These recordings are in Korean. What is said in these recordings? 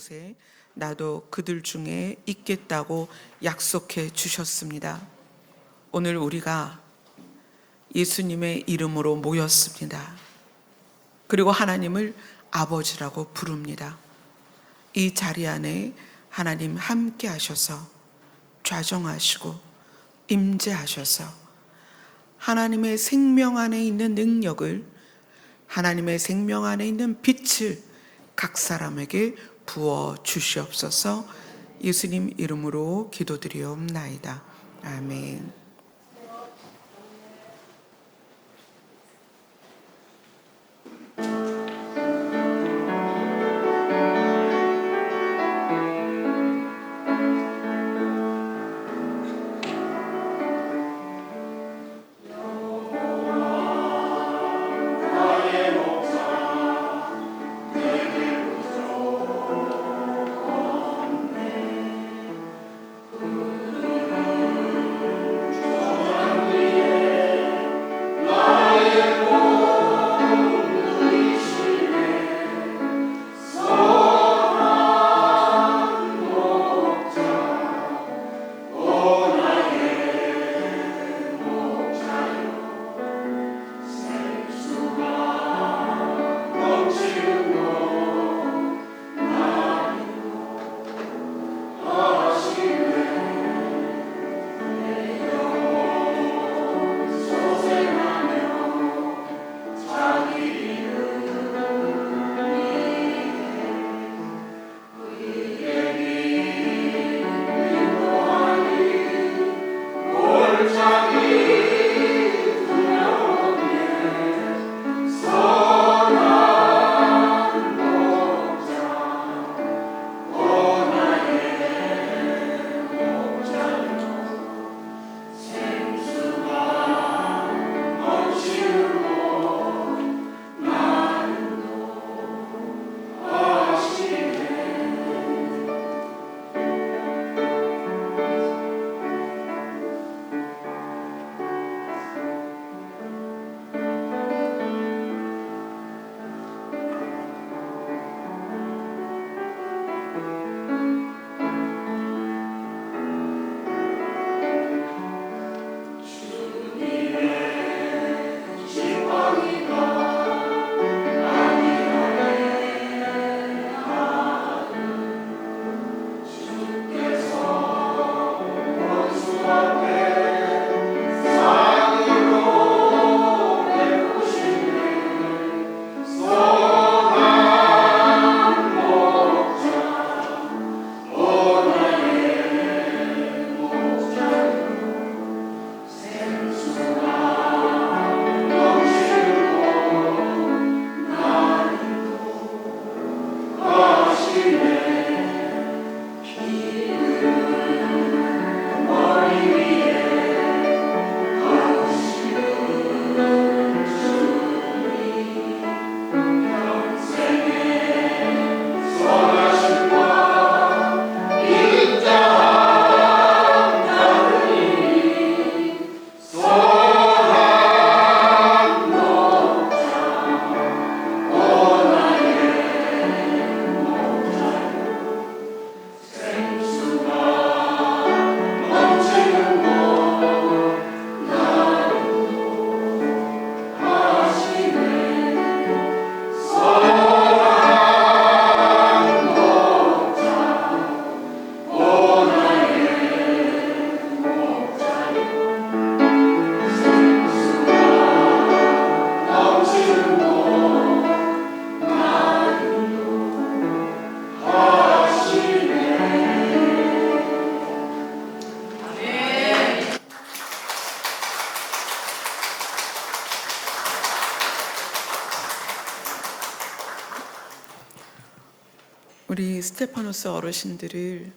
곳에 나도 그들 중에 있겠다고 약속해 주셨습니다. 오늘 우리가 예수님의 이름으로 모였습니다. 그리고 하나님을 아버지라고 부릅니다. 이 자리 안에 하나님 함께 하셔서 좌정하시고 임재하셔서 하나님의 생명 안에 있는 능력을, 하나님의 생명 안에 있는 빛을 각 사람에게 부어 주시옵소서. 예수님 이름으로 기도드리옵나이다. 아멘. 우리 스테파노스 어르신들을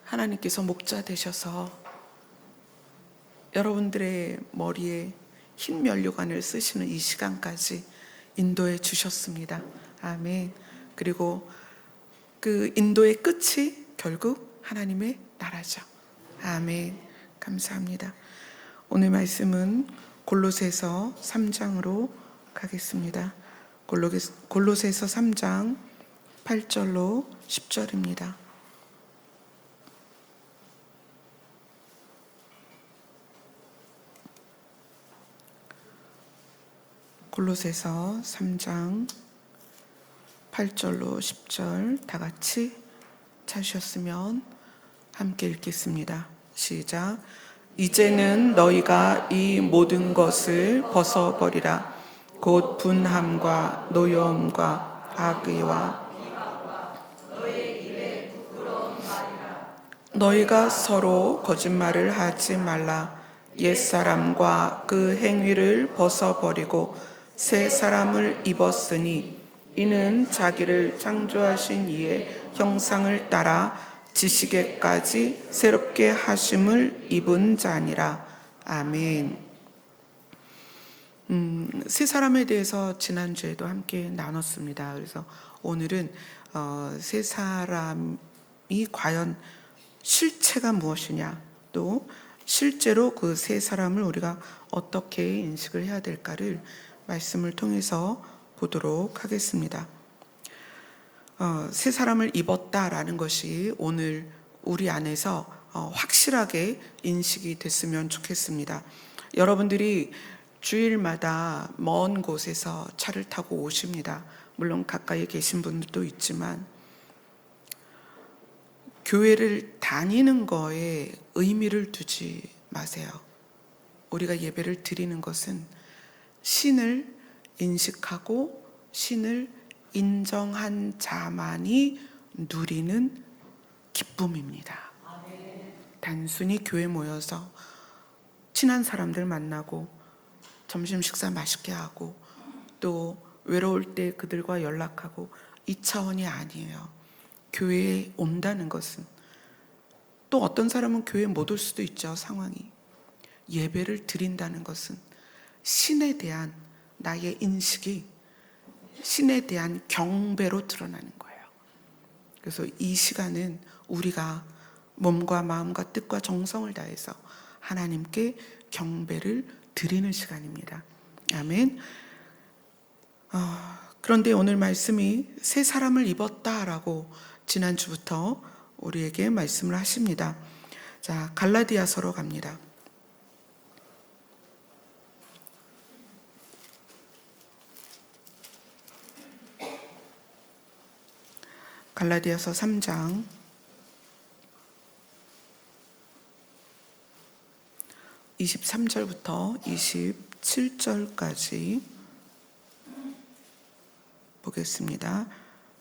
하나님께서 목자 되셔서 여러분들의 머리에 흰 면류관을 쓰시는 이 시간까지 인도해 주셨습니다. 아멘. 그리고 그 인도의 끝이 결국 하나님의 나라죠. 아멘. 감사합니다. 오늘 말씀은 골로새서 3장으로 가겠습니다. 골로새서 3장 8절로 10절입니다. 골로새서 3장 8절로 10절 다 같이 찾으셨으면 함께 읽겠습니다. 시작. 이제는 너희가 이 모든 것을 벗어버리라. 곧 분함과 노여움과 악의와 너희가 서로 거짓말을 하지 말라. 옛사람과 그 행위를 벗어버리고 새 사람을 입었으니 이는 자기를 창조하신 이의 형상을 따라 지식에까지 새롭게 하심을 입은 자니라. 아멘. 세 사람에 대해서 지난주에도 함께 나눴습니다. 그래서 오늘은 세 사람이 과연 실체가 무엇이냐, 또 실제로 그 세 사람을 우리가 어떻게 인식을 해야 될까를 말씀을 통해서 보도록 하겠습니다. 세 사람을 입었다라는 것이 오늘 우리 안에서 확실하게 인식이 됐으면 좋겠습니다. 여러분들이 주일마다 먼 곳에서 차를 타고 오십니다. 물론 가까이 계신 분들도 있지만 교회를 다니는 거에 의미를 두지 마세요. 우리가 예배를 드리는 것은 신을 인식하고 신을 인정한 자만이 누리는 기쁨입니다. 단순히 교회 모여서 친한 사람들 만나고 점심 식사 맛있게 하고 또 외로울 때 그들과 연락하고 이 차원이 아니에요. 교회에 온다는 것은, 또 어떤 사람은 교회에 못 올 수도 있죠. 상황이. 예배를 드린다는 것은 신에 대한 나의 인식이 신에 대한 경배로 드러나는 거예요. 그래서 이 시간은 우리가 몸과 마음과 뜻과 정성을 다해서 하나님께 경배를 드리는 시간입니다. 아멘. 그런데 오늘 말씀이 새 사람을 입었다라고 지난주부터 우리에게 말씀을 하십니다. 자, 갈라디아서로 갑니다. 갈라디아서 3장 23절부터 27절까지 보겠습니다.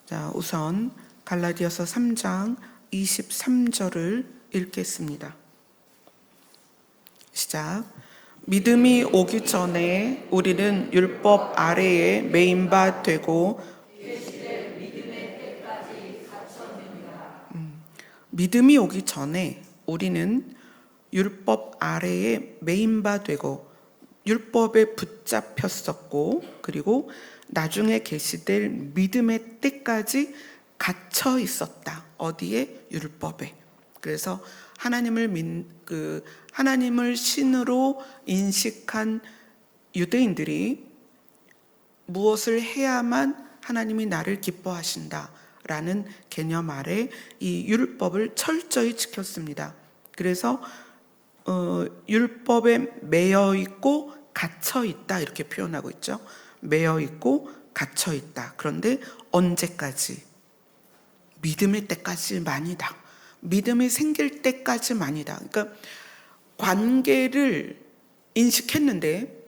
자, 우선 갈라디아서 3장 23절을 읽겠습니다. 시작. 믿음이 오기 전에 우리는 율법 아래에 매인 바 되고 믿음이 오기 전에 우리는 율법 아래에 매인 바 되고 율법에 붙잡혔었고, 그리고 나중에 계시될 믿음의 때까지 갇혀 있었다. 어디에? 율법에. 그래서 하나님을 신으로 인식한 유대인들이 무엇을 해야만 하나님이 나를 기뻐하신다라는 개념 아래 이 율법을 철저히 지켰습니다. 그래서 율법에 매여 있고 갇혀 있다 이렇게 표현하고 있죠. 매여 있고 갇혀 있다. 그런데 언제까지? 믿음의 때까지만이다. 믿음이 생길 때까지만이다. 그러니까 관계를 인식했는데,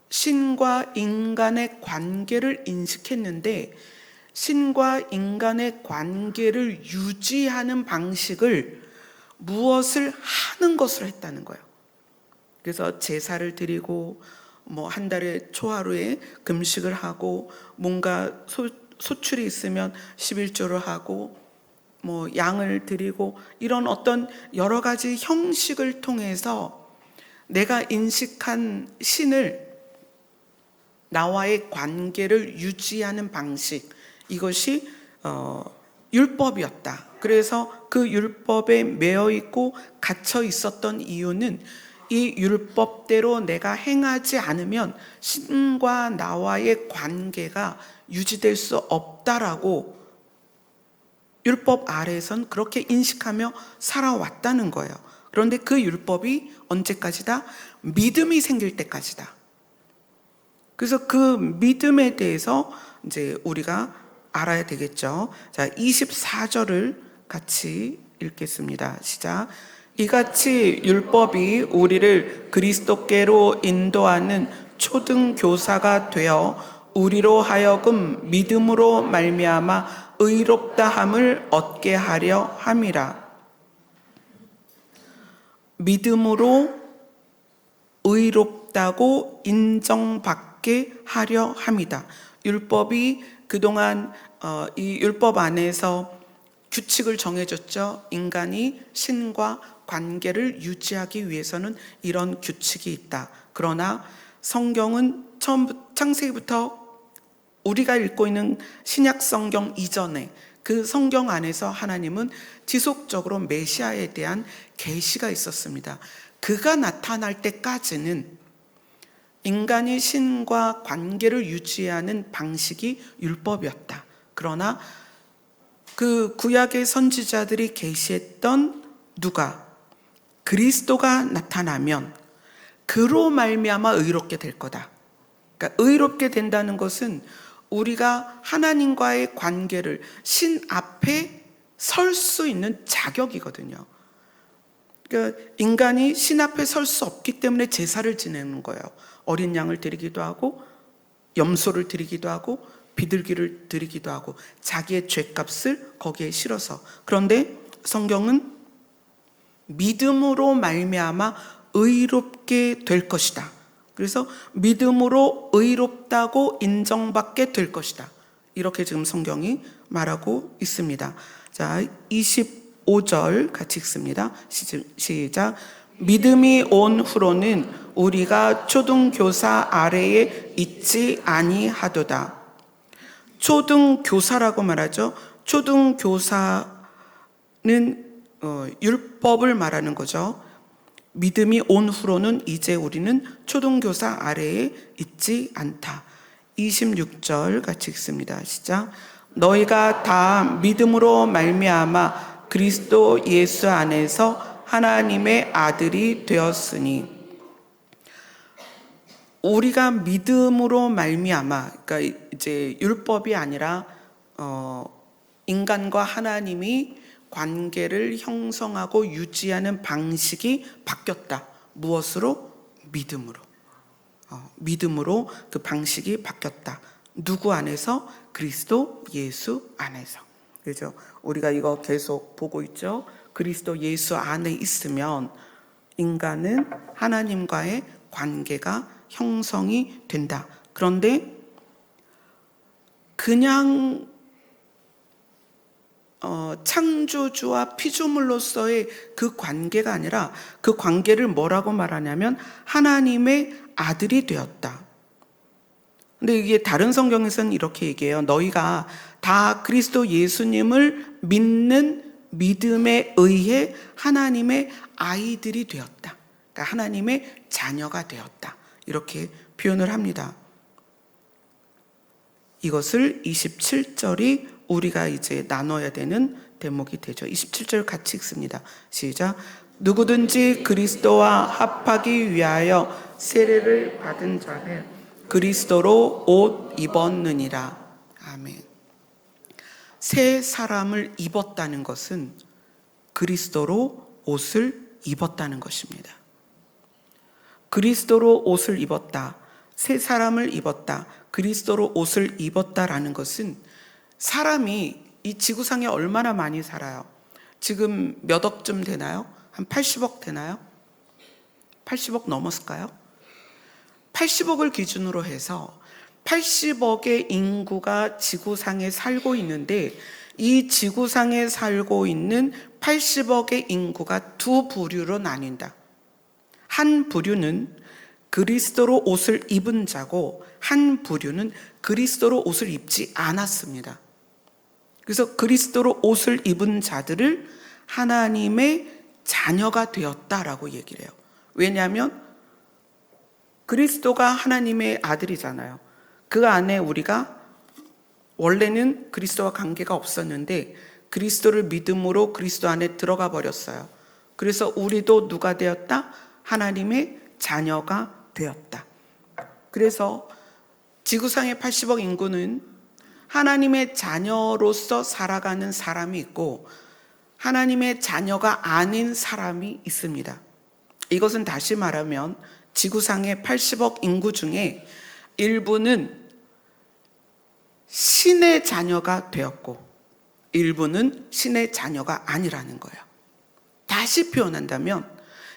신과 인간의 관계를 인식했는데, 신과 인간의 관계를 유지하는 방식을 무엇을 하는 것으로 했다는 거예요. 그래서 제사를 드리고 한 달에 초하루에 금식을 하고, 뭔가 소출이 있으면 11조를 하고 양을 드리고, 이런 어떤 여러 가지 형식을 통해서 내가 인식한 신을, 나와의 관계를 유지하는 방식, 이것이 율법이었다. 그래서 그 율법에 매여 있고 갇혀 있었던 이유는 이 율법대로 내가 행하지 않으면 신과 나와의 관계가 유지될 수 없다라고 율법 아래에선 그렇게 인식하며 살아왔다는 거예요. 그런데 그 율법이 언제까지다? 믿음이 생길 때까지다. 그래서 그 믿음에 대해서 이제 우리가 알아야 되겠죠. 자, 24절을 같이 읽겠습니다. 시작. 이같이 율법이 우리를 그리스도께로 인도하는 초등교사가 되어 우리로 하여금 믿음으로 말미암아 의롭다함을 얻게 하려 함이라. 믿음으로 의롭다고 인정받게 하려 함이다. 율법이 그동안 이 율법 안에서 규칙을 정해줬죠. 인간이 신과 관계를 유지하기 위해서는 이런 규칙이 있다. 그러나 성경은 창세기부터 우리가 읽고 있는 신약 성경 이전에 그 성경 안에서 하나님은 지속적으로 메시아에 대한 계시가 있었습니다. 그가 나타날 때까지는 인간이 신과 관계를 유지하는 방식이 율법이었다. 그러나 그 구약의 선지자들이 계시했던 누가 그리스도가 나타나면 그로 말미암아 의롭게 될 거다. 그러니까 의롭게 된다는 것은 우리가 하나님과의 관계를 신 앞에 설 수 있는 자격이거든요. 그러니까 인간이 신 앞에 설 수 없기 때문에 제사를 지내는 거예요. 어린 양을 드리기도 하고 염소를 드리기도 하고 비둘기를 드리기도 하고 자기의 죄값을 거기에 실어서. 그런데 성경은 믿음으로 말미암아 의롭게 될 것이다. 그래서 믿음으로 의롭다고 인정받게 될 것이다. 이렇게 지금 성경이 말하고 있습니다. 자, 25절 같이 읽습니다. 시작. 믿음이 온 후로는 우리가 초등교사 아래에 있지 아니하도다. 초등교사라고 말하죠. 초등교사는 율법을 말하는 거죠. 믿음이 온 후로는 이제 우리는 초등교사 아래에 있지 않다. 26절 같이 읽습니다. 시작. 너희가 다 믿음으로 말미암아 그리스도 예수 안에서 하나님의 아들이 되었으니. 우리가 믿음으로 말미암아, 그러니까 이제 율법이 아니라 인간과 하나님이 관계를 형성하고 유지하는 방식이 바뀌었다. 무엇으로? 믿음으로. 믿음으로 그 방식이 바뀌었다. 누구 안에서? 그리스도 예수 안에서. 그죠? 우리가 이거 계속 보고 있죠. 그리스도 예수 안에 있으면 인간은 하나님과의 관계가 형성이 된다. 그런데 그냥 창조주와 피조물로서의 그 관계가 아니라 그 관계를 뭐라고 말하냐면 하나님의 아들이 되었다. 근데 이게 다른 성경에서는 이렇게 얘기해요. 너희가 다 그리스도 예수님을 믿는 믿음에 의해 하나님의 아이들이 되었다. 그러니까 하나님의 자녀가 되었다. 이렇게 표현을 합니다. 이것을 27절이 우리가 이제 나눠야 되는 대목이 되죠. 27절 같이 읽습니다. 시작. 누구든지 그리스도와 합하기 위하여 세례를 받은 자는 그리스도로 옷 입었느니라. 아멘. 새 사람을 입었다는 것은 그리스도로 옷을 입었다는 것입니다. 그리스도로 옷을 입었다. 새 사람을 입었다. 그리스도로 옷을 입었다라는 것은 사람이 이 지구상에 얼마나 많이 살아요? 지금 몇 억쯤 되나요? 한 80억 되나요? 80억 넘었을까요? 80억을 기준으로 해서 80억의 인구가 지구상에 살고 있는데 이 지구상에 살고 있는 80억의 인구가 두 부류로 나뉜다. 한 부류는 그리스도로 옷을 입은 자고 한 부류는 그리스도로 옷을 입지 않았습니다. 그래서 그리스도로 옷을 입은 자들을 하나님의 자녀가 되었다라고 얘기를 해요. 왜냐하면 그리스도가 하나님의 아들이잖아요. 그 안에 우리가 원래는 그리스도와 관계가 없었는데 그리스도를 믿음으로 그리스도 안에 들어가 버렸어요. 그래서 우리도 누가 되었다? 하나님의 자녀가 되었다. 그래서 지구상의 80억 인구는 하나님의 자녀로서 살아가는 사람이 있고 하나님의 자녀가 아닌 사람이 있습니다. 이것은 다시 말하면 지구상의 80억 인구 중에 일부는 신의 자녀가 되었고 일부는 신의 자녀가 아니라는 거예요. 다시 표현한다면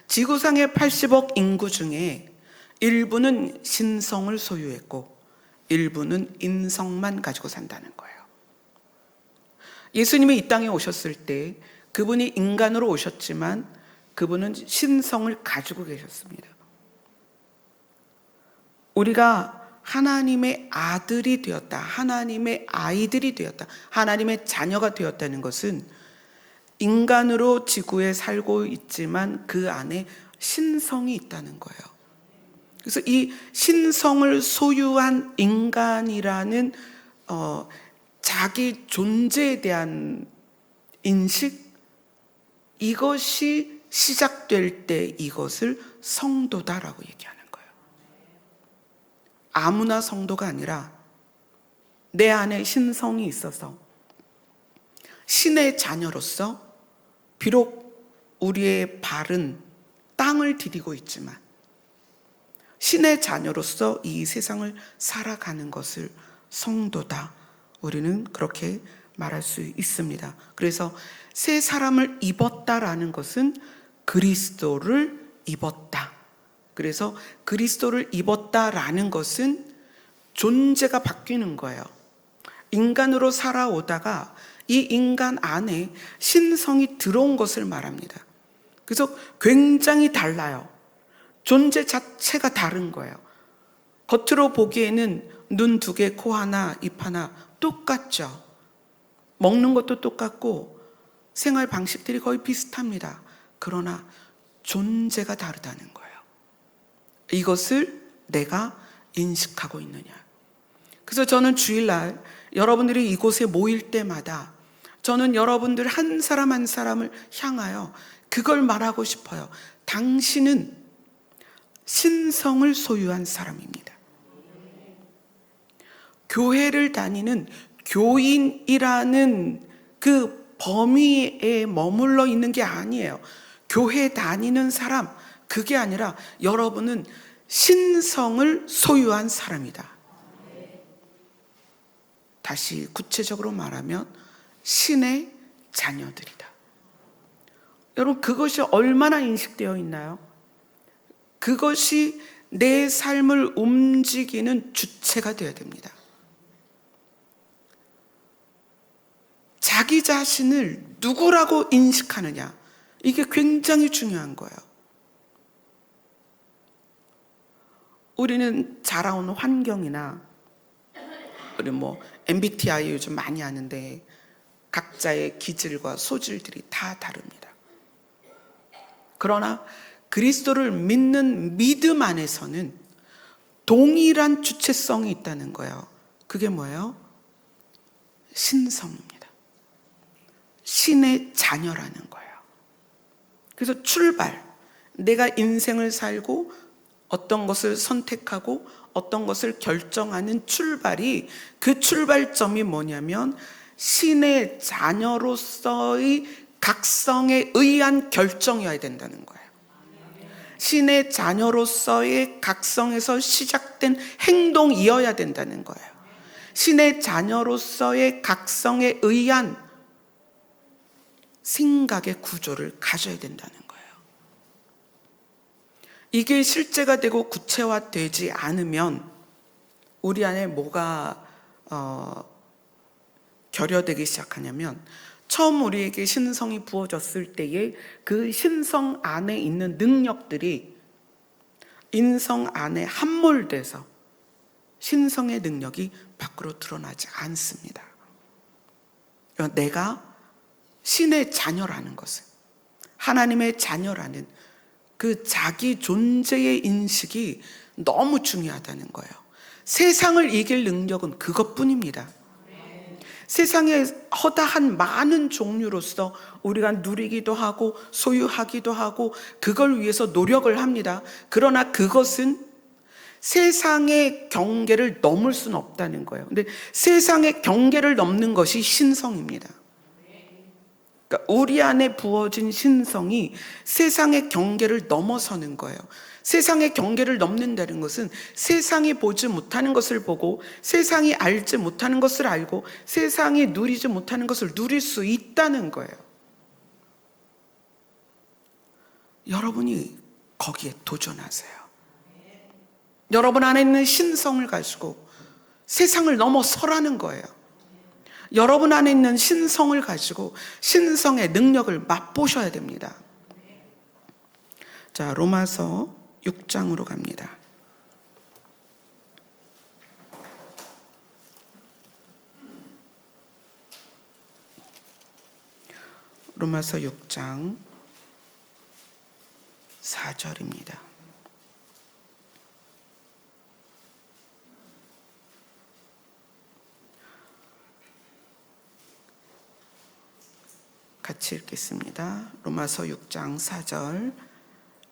지구상의 80억 인구 중에 일부는 신성을 소유했고 일부는 인성만 가지고 산다는 거예요. 예수님이 이 땅에 오셨을 때 그분이 인간으로 오셨지만 그분은 신성을 가지고 계셨습니다. 우리가 하나님의 아들이 되었다, 하나님의 아이들이 되었다, 하나님의 자녀가 되었다는 것은 인간으로 지구에 살고 있지만 그 안에 신성이 있다는 거예요. 그래서 이 신성을 소유한 인간이라는 자기 존재에 대한 인식, 이것이 시작될 때 이것을 성도다라고 얘기하는 거예요. 아무나 성도가 아니라 내 안에 신성이 있어서 신의 자녀로서 비록 우리의 발은 땅을 디디고 있지만 신의 자녀로서 이 세상을 살아가는 것을 성도다, 우리는 그렇게 말할 수 있습니다. 그래서 새 사람을 입었다라는 것은 그리스도를 입었다. 그래서 그리스도를 입었다라는 것은 존재가 바뀌는 거예요. 인간으로 살아오다가 이 인간 안에 신성이 들어온 것을 말합니다. 그래서 굉장히 달라요. 존재 자체가 다른 거예요. 겉으로 보기에는 눈 2개, 코 하나, 입 하나 똑같죠. 먹는 것도 똑같고 생활 방식들이 거의 비슷합니다. 그러나 존재가 다르다는 거예요. 이것을 내가 인식하고 있느냐. 그래서 저는 주일날 여러분들이 이곳에 모일 때마다 저는 여러분들 한 사람 한 사람을 향하여 그걸 말하고 싶어요. 당신은 신성을 소유한 사람입니다. 교회를 다니는 교인이라는 그 범위에 머물러 있는 게 아니에요. 교회 다니는 사람, 그게 아니라 여러분은 신성을 소유한 사람이다. 다시 구체적으로 말하면 신의 자녀들이다. 여러분, 그것이 얼마나 인식되어 있나요? 그것이 내 삶을 움직이는 주체가 되어야 됩니다. 자기 자신을 누구라고 인식하느냐, 이게 굉장히 중요한 거예요. 우리는 자라온 환경이나 우리 MBTI 요즘 많이 하는데 각자의 기질과 소질들이 다 다릅니다. 그러나 그리스도를 믿는 믿음 안에서는 동일한 주체성이 있다는 거예요. 그게 뭐예요? 신성입니다. 신의 자녀라는 거예요. 그래서 출발, 내가 인생을 살고 어떤 것을 선택하고 어떤 것을 결정하는 출발이, 그 출발점이 뭐냐면 신의 자녀로서의 각성에 의한 결정이어야 된다는 거예요. 신의 자녀로서의 각성에서 시작된 행동이어야 된다는 거예요. 신의 자녀로서의 각성에 의한 생각의 구조를 가져야 된다는 거예요. 이게 실제가 되고 구체화되지 않으면 우리 안에 뭐가 결여되기 시작하냐면, 처음 우리에게 신성이 부어졌을 때에 그 신성 안에 있는 능력들이 인성 안에 함몰돼서 신성의 능력이 밖으로 드러나지 않습니다. 내가 신의 자녀라는 것은, 하나님의 자녀라는 그 자기 존재의 인식이 너무 중요하다는 거예요. 세상을 이길 능력은 그것뿐입니다. 세상에 허다한 많은 종류로서 우리가 누리기도 하고 소유하기도 하고 그걸 위해서 노력을 합니다. 그러나 그것은 세상의 경계를 넘을 수는 없다는 거예요. 근데 세상의 경계를 넘는 것이 신성입니다. 그러니까 우리 안에 부어진 신성이 세상의 경계를 넘어서는 거예요. 세상의 경계를 넘는다는 것은 세상이 보지 못하는 것을 보고 세상이 알지 못하는 것을 알고 세상이 누리지 못하는 것을 누릴 수 있다는 거예요. 여러분이 거기에 도전하세요. 여러분 안에 있는 신성을 가지고 세상을 넘어서라는 거예요. 여러분 안에 있는 신성을 가지고 신성의 능력을 맛보셔야 됩니다. 자, 로마서 6장으로 갑니다. 로마서 6장 4절입니다. 같이 읽겠습니다. 로마서 6장 4절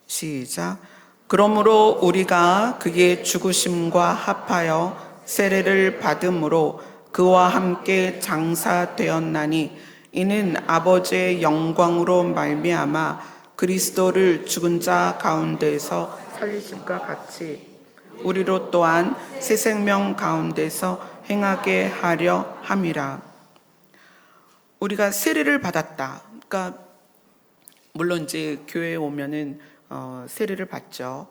시작. 그러므로 우리가 그의 죽으심과 합하여 세례를 받음으로 그와 함께 장사되었나니 이는 아버지의 영광으로 말미암아 그리스도를 죽은 자 가운데서 살리심과 같이 우리로 또한 새 생명 가운데서 행하게 하려 함이라. 우리가 세례를 받았다. 그러니까 물론 이제 교회에 오면은 세례를 받죠.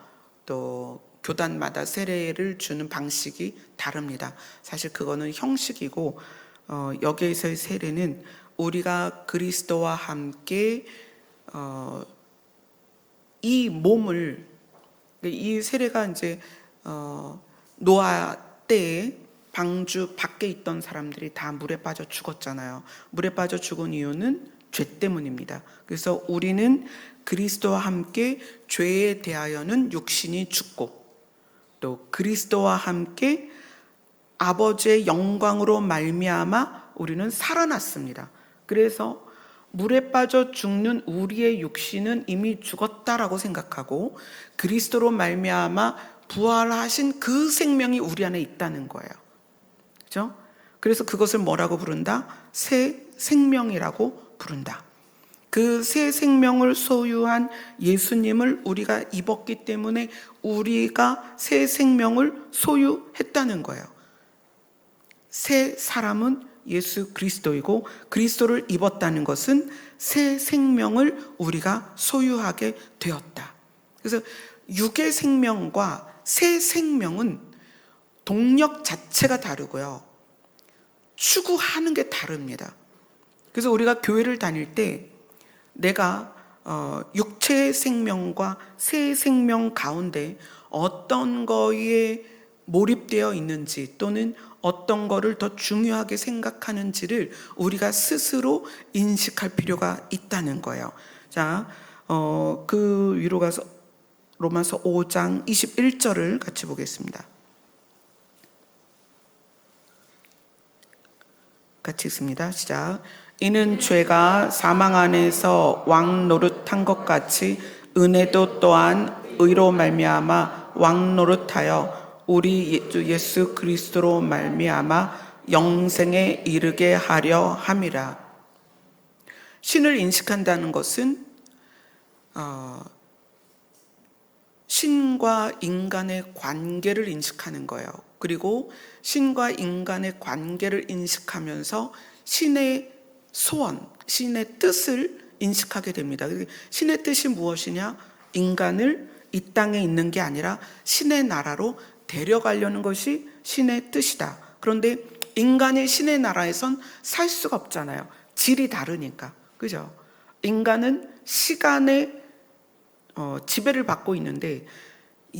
또 교단마다 세례를 주는 방식이 다릅니다. 사실 그거는 형식이고 여기에서의 세례는 우리가 그리스도와 함께 이 몸을, 이 세례가 이제 노아 때에 방주 밖에 있던 사람들이 다 물에 빠져 죽었잖아요. 물에 빠져 죽은 이유는 죄 때문입니다. 그래서 우리는 그리스도와 함께 죄에 대하여는 육신이 죽고 또 그리스도와 함께 아버지의 영광으로 말미암아 우리는 살아났습니다. 그래서 물에 빠져 죽는 우리의 육신은 이미 죽었다라고 생각하고 그리스도로 말미암아 부활하신 그 생명이 우리 안에 있다는 거예요. 그렇죠? 그래서 그것을 뭐라고 부른다? 새 생명이라고 부른다. 그 새 생명을 소유한 예수님을 우리가 입었기 때문에 우리가 새 생명을 소유했다는 거예요. 새 사람은 예수 그리스도이고 그리스도를 입었다는 것은 새 생명을 우리가 소유하게 되었다. 그래서 육의 생명과 새 생명은 동력 자체가 다르고요. 추구하는 게 다릅니다. 그래서 우리가 교회를 다닐 때 내가 육체의 생명과 새 생명 가운데 어떤 거에 몰입되어 있는지 또는 어떤 거를 더 중요하게 생각하는지를 우리가 스스로 인식할 필요가 있다는 거예요. 자, 그 위로 가서 로마서 5장 21절을 같이 보겠습니다. 같이 읽습니다. 시작. 이는 죄가 사망 안에서 왕 노릇한 것 같이 은혜도 또한 의로 말미암아 왕 노릇하여 우리 예수 그리스도로 말미암아 영생에 이르게 하려 함이라. 신을 인식한다는 것은 신과 인간의 관계를 인식하는 거예요. 그리고 신과 인간의 관계를 인식하면서 신의 소원, 신의 뜻을 인식하게 됩니다. 신의 뜻이 무엇이냐? 인간을 이 땅에 있는 게 아니라 신의 나라로 데려가려는 것이 신의 뜻이다. 그런데 인간이 신의 나라에선 살 수가 없잖아요. 질이 다르니까. 그죠? 인간은 시간의 지배를 받고 있는데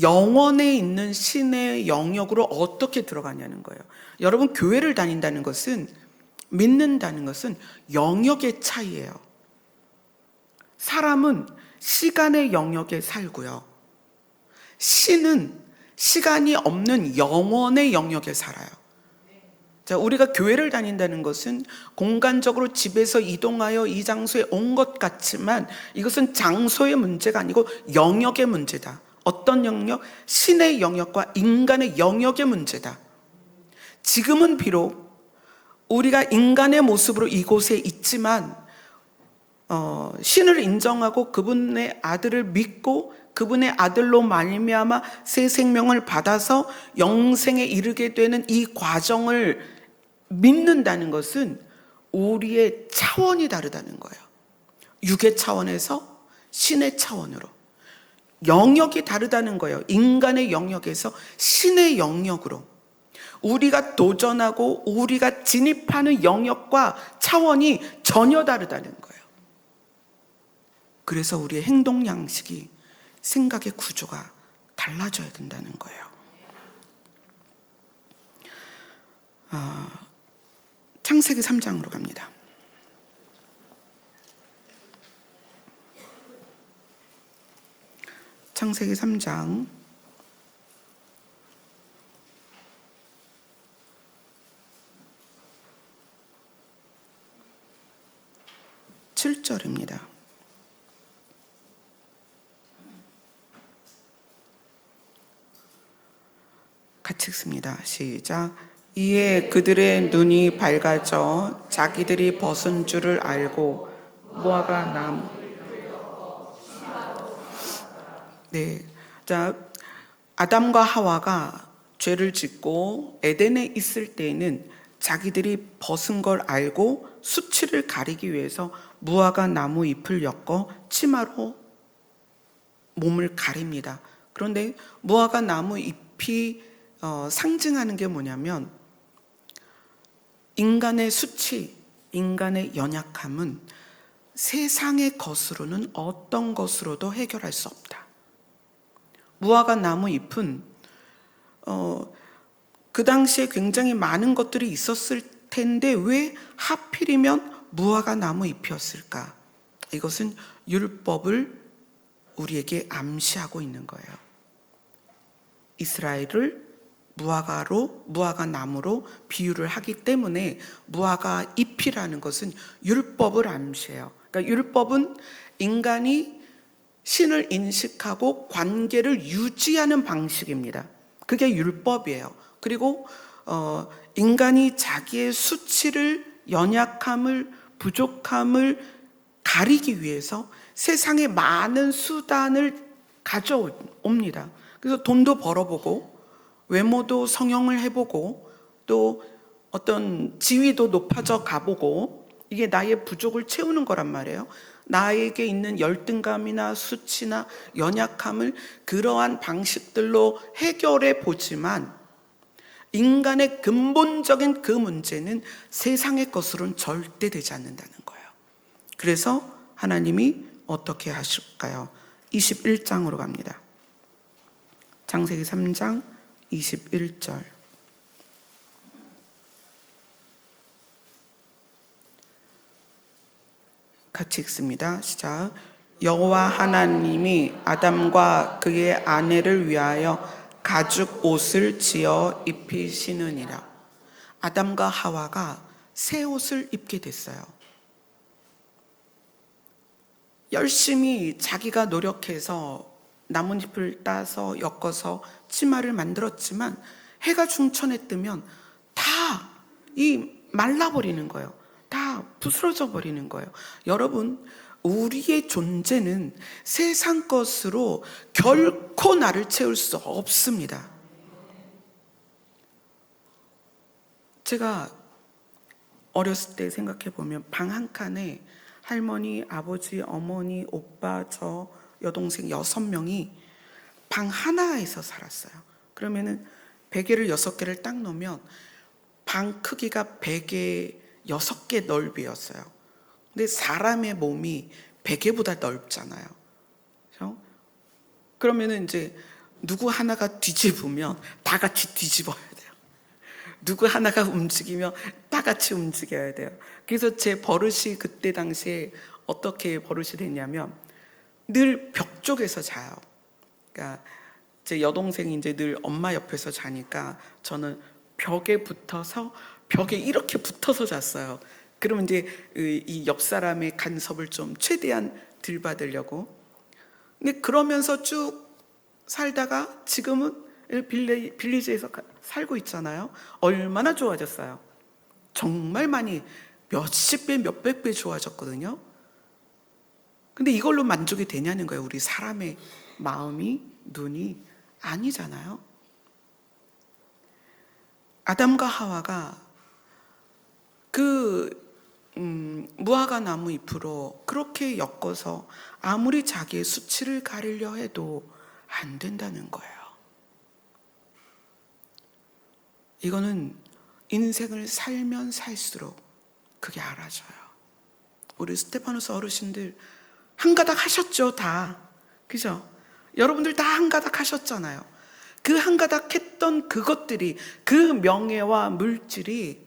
영원에 있는 신의 영역으로 어떻게 들어가냐는 거예요. 여러분, 교회를 다닌다는 것은, 믿는다는 것은 영역의 차이예요. 사람은 시간의 영역에 살고요. 신은 시간이 없는 영원의 영역에 살아요. 자, 우리가 교회를 다닌다는 것은 공간적으로 집에서 이동하여 이 장소에 온 것 같지만 이것은 장소의 문제가 아니고 영역의 문제다. 어떤 영역? 신의 영역과 인간의 영역의 문제다. 지금은 비록 우리가 인간의 모습으로 이곳에 있지만 신을 인정하고 그분의 아들을 믿고 그분의 아들로 말미암아 새 생명을 받아서 영생에 이르게 되는 이 과정을 믿는다는 것은 우리의 차원이 다르다는 거예요. 육의 차원에서 신의 차원으로. 영역이 다르다는 거예요. 인간의 영역에서 신의 영역으로. 우리가 도전하고 우리가 진입하는 영역과 차원이 전혀 다르다는 거예요. 그래서 우리의 행동 양식이, 생각의 구조가 달라져야 된다는 거예요. 창세기 3장으로 갑니다. 창세기 3장 7절입니다. 같이 읽습니다. 시작. 이에 그들의 눈이 밝아져 자기들이 벗은 줄을 알고 무화과 나무. 네. 자, 아담과 하와가 죄를 짓고 에덴에 있을 때에는 자기들이 벗은 걸 알고 수치를 가리기 위해서 무화과 나무 잎을 엮어 치마로 몸을 가립니다. 그런데 무화과 나무 잎이 상징하는 게 뭐냐면 인간의 수치, 인간의 연약함은 세상의 것으로는 어떤 것으로도 해결할 수 없다. 무화과 나무 잎은 그 당시에 굉장히 많은 것들이 있었을 텐데 왜 하필이면 무화과 나무 잎이었을까? 이것은 율법을 우리에게 암시하고 있는 거예요. 이스라엘을 무화과 나무로 비유를 하기 때문에 무화과 잎이라는 것은 율법을 암시해요. 그러니까 율법은 인간이 신을 인식하고 관계를 유지하는 방식입니다. 그게 율법이에요. 그리고 인간이 자기의 수치를, 연약함을, 부족함을 가리기 위해서 세상에 많은 수단을 가져옵니다. 그래서 돈도 벌어보고 외모도 성형을 해보고 또 어떤 지위도 높아져 가보고 이게 나의 부족을 채우는 거란 말이에요. 나에게 있는 열등감이나 수치나 연약함을 그러한 방식들로 해결해 보지만 인간의 근본적인 그 문제는 세상의 것으로는 절대 되지 않는다는 거예요. 그래서 하나님이 어떻게 하실까요? 21장으로 갑니다. 창세기 3장 21절. 같이 읽습니다. 시작. 여호와 하나님이 아담과 그의 아내를 위하여 가죽 옷을 지어 입히시느니라. 아담과 하와가 새 옷을 입게 됐어요. 열심히 자기가 노력해서 나뭇잎을 따서 엮어서 치마를 만들었지만 해가 중천에 뜨면 다 말라버리는 거예요. 다 부스러져 버리는 거예요. 여러분, 우리의 존재는 세상 것으로 결코 나를 채울 수 없습니다. 제가 어렸을 때 생각해 보면 방 한 칸에 할머니, 아버지, 어머니, 오빠, 저 여동생 6명이 방 하나에서 살았어요. 그러면은 베개를 6개를 딱 놓으면 방 크기가 베개 6개 넓이였어요. 근데 사람의 몸이 베개보다 넓잖아요. 그렇죠? 그러면은 이제 누구 하나가 뒤집으면 다 같이 뒤집어야 돼요. 누구 하나가 움직이면 다 같이 움직여야 돼요. 그래서 제 버릇이 그때 당시에 어떻게 버릇이 됐냐면 늘 벽 쪽에서 자요. 그러니까 제 여동생이 이제 늘 엄마 옆에서 자니까 저는 벽에 붙어서 벽에 이렇게 붙어서 잤어요. 그러면 이제 이 옆 사람의 간섭을 좀 최대한 덜 받으려고. 근데 그러면서 쭉 살다가 지금은 빌리지에서 살고 있잖아요. 얼마나 좋아졌어요. 정말 많이 몇십 배, 몇백 배 좋아졌거든요. 근데 이걸로 만족이 되냐는 거예요. 우리 사람의 마음이, 눈이 아니잖아요. 아담과 하와가 무화과 나무 잎으로 그렇게 엮어서 아무리 자기의 수치를 가리려 해도 안 된다는 거예요. 이거는 인생을 살면 살수록 그게 알아져요. 우리 스테파노스 어르신들 한 가닥 하셨죠, 다. 그죠? 여러분들 다 한 가닥 하셨잖아요. 그 한 가닥 했던 그것들이, 그 명예와 물질이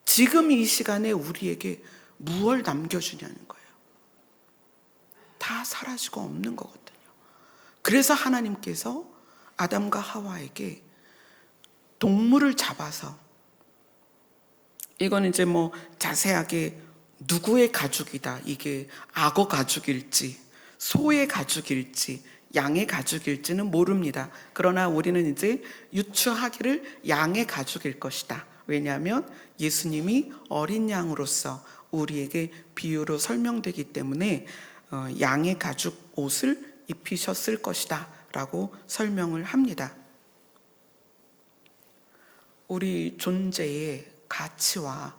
지금 이 시간에 우리에게 무엇을 남겨주냐는 거예요. 다 사라지고 없는 거거든요. 그래서 하나님께서 아담과 하와에게 동물을 잡아서, 이거는 이제 뭐 자세하게 누구의 가죽이다, 이게 악어 가죽일지 소의 가죽일지 양의 가죽일지는 모릅니다. 그러나 우리는 이제 유추하기를 양의 가죽일 것이다. 왜냐하면 예수님이 어린 양으로서 우리에게 비유로 설명되기 때문에 양의 가죽 옷을 입히셨을 것이다 라고 설명을 합니다. 우리 존재의 가치와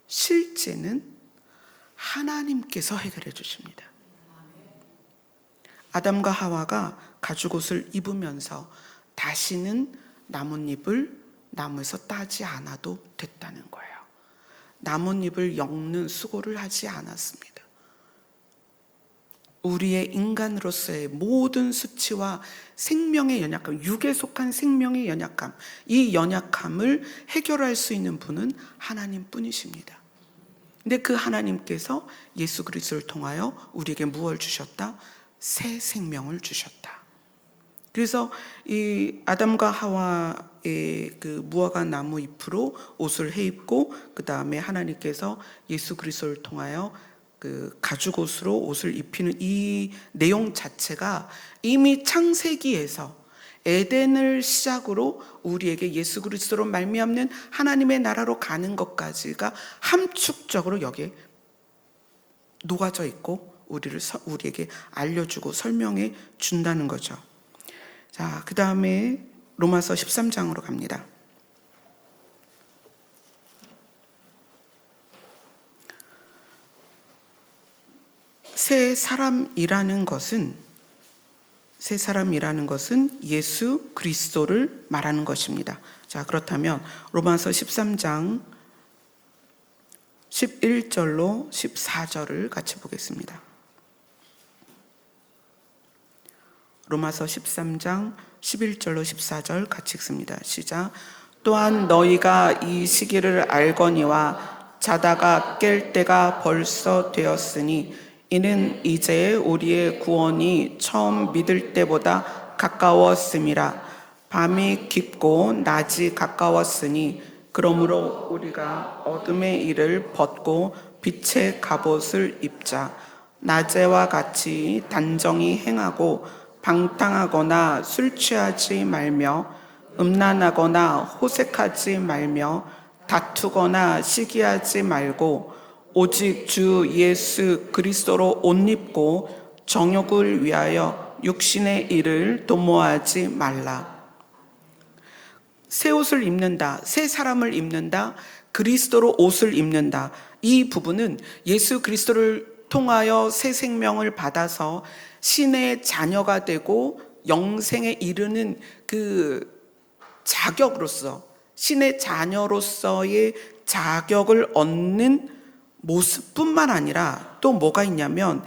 실제는 하나님께서 해결해 주십니다. 아담과 하와가 가죽옷을 입으면서 다시는 나뭇잎을 나무에서 따지 않아도 됐다는 거예요. 나뭇잎을 엮는 수고를 하지 않았습니다. 우리의 인간으로서의 모든 수치와 생명의 연약함, 육에 속한 생명의 연약함, 이 연약함을 해결할 수 있는 분은 하나님뿐이십니다. 근데 그 하나님께서 예수 그리스도를 통하여 우리에게 무엇을 주셨다? 새 생명을 주셨다. 그래서 이 아담과 하와의 그 무화과 나무 잎으로 옷을 해입고, 그 다음에 하나님께서 예수 그리스도를 통하여 그 가죽옷으로 옷을 입히는 이 내용 자체가 이미 창세기에서 에덴을 시작으로 우리에게 예수 그리스도로 말미암는 하나님의 나라로 가는 것까지가 함축적으로 여기에 녹아져 있고 우리에게 알려주고 설명해 준다는 거죠. 자, 그 다음에 로마서 13장으로 갑니다. 새 사람이라는 것은 예수 그리스도를 말하는 것입니다. 자, 그렇다면 로마서 13장 11절로 14절을 같이 보겠습니다. 로마서 13장 11절로 14절 같이 읽습니다. 시작. 또한 너희가 이 시기를 알거니와 자다가 깰 때가 벌써 되었으니 이는 이제 우리의 구원이 처음 믿을 때보다 가까웠음이라. 밤이 깊고 낮이 가까웠으니 그러므로 우리가 어둠의 일을 벗고 빛의 갑옷을 입자. 낮에와 같이 단정히 행하고 방탕하거나 술 취하지 말며 음란하거나 호색하지 말며 다투거나 시기하지 말고 오직 주 예수 그리스도로 옷 입고 정욕을 위하여 육신의 일을 도모하지 말라. 새 옷을 입는다, 새 사람을 입는다, 그리스도로 옷을 입는다. 이 부분은 예수 그리스도를 통하여 새 생명을 받아서 신의 자녀가 되고 영생에 이르는 그 자격으로서, 신의 자녀로서의 자격을 얻는 모습뿐만 아니라 또 뭐가 있냐면,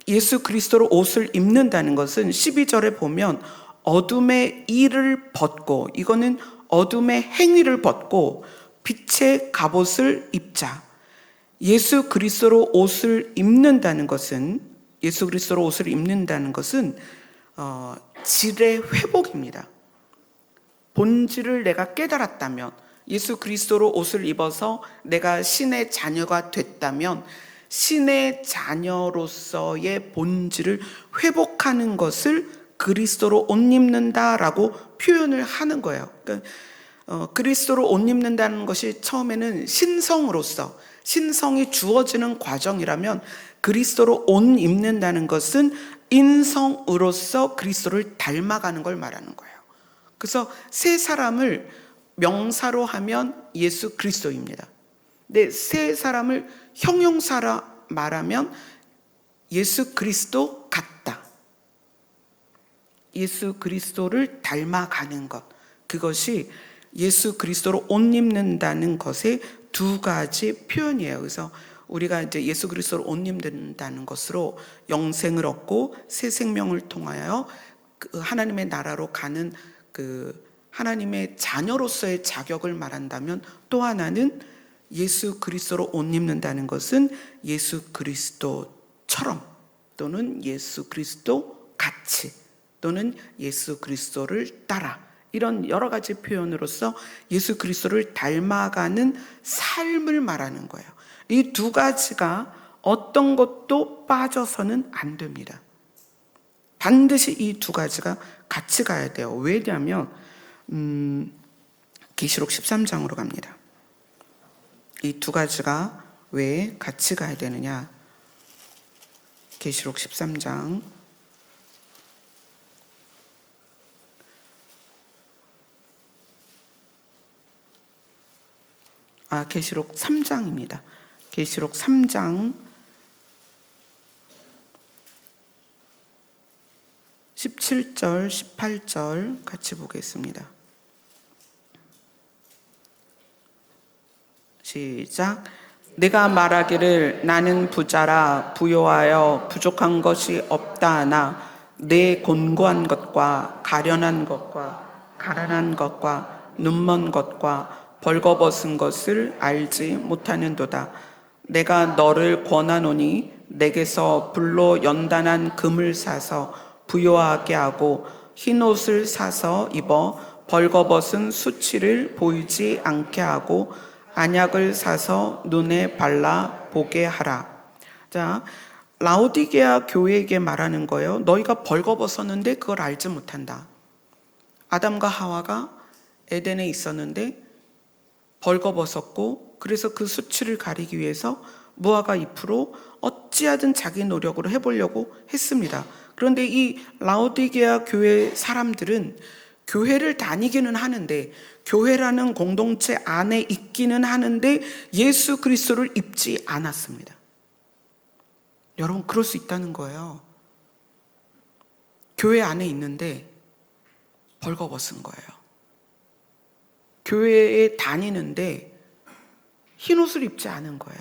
예수 그리스도로 옷을 입는다는 것은 12절에 보면 어둠의 일을 벗고, 이거는 어둠의 행위를 벗고 빛의 갑옷을 입자. 예수 그리스도로 옷을 입는다는 것은 질의 회복입니다. 본질을 내가 깨달았다면, 예수 그리스도로 옷을 입어서 내가 신의 자녀가 됐다면 신의 자녀로서의 본질을 회복하는 것을 그리스도로 옷 입는다라고 표현을 하는 거예요. 그러니까 그리스도로 옷 입는다는 것이 처음에는 신성으로서 신성이 주어지는 과정이라면 그리스도로 옷 입는다는 것은 인성으로서 그리스도를 닮아가는 걸 말하는 거예요. 그래서 새 사람을 명사로 하면 예수 그리스도입니다. 근데 새 사람을 형용사로 말하면 예수 그리스도 같다. 예수 그리스도를 닮아가는 것. 그것이 예수 그리스도로 옷 입는다는 것의 두 가지 표현이에요. 그래서 우리가 이제 예수 그리스도로 옷 입는다는 것으로 영생을 얻고 새 생명을 통하여 하나님의 나라로 가는 하나님의 자녀로서의 자격을 말한다면, 또 하나는 예수 그리스도로 옷 입는다는 것은 예수 그리스도처럼 또는 예수 그리스도 같이 또는 예수 그리스도를 따라, 이런 여러 가지 표현으로서 예수 그리스도를 닮아가는 삶을 말하는 거예요. 이 두 가지가 어떤 것도 빠져서는 안 됩니다. 반드시 이 두 가지가 같이 가야 돼요. 왜냐하면 계시록 13장으로 갑니다. 이 두 가지가 왜 같이 가야 되느냐? 계시록 13장 계시록 3장입니다. 계시록 3장 17절, 18절 같이 보겠습니다. 시작. 내가 말하기를 나는 부자라 부요하여 부족한 것이 없다 하나 내 곤고한 것과 가련한 것과 가난한 것과 눈먼 것과 벌거벗은 것을 알지 못하는도다. 내가 너를 권하노니 내게서 불로 연단한 금을 사서 부요하게 하고 흰옷을 사서 입어 벌거벗은 수치를 보이지 않게 하고 안약을 사서 눈에 발라 보게 하라. 자, 라오디게아 교회에게 말하는 거예요. 너희가 벌거벗었는데 그걸 알지 못한다. 아담과 하와가 에덴에 있었는데 벌거벗었고, 그래서 그 수치를 가리기 위해서 무화과 잎으로 어찌하든 자기 노력으로 해보려고 했습니다. 그런데 이 라오디게아 교회 사람들은 교회를 다니기는 하는데, 교회라는 공동체 안에 있기는 하는데 예수 그리스도를 입지 않았습니다. 여러분, 그럴 수 있다는 거예요. 교회 안에 있는데 벌거벗은 거예요. 교회에 다니는데 흰옷을 입지 않은 거예요.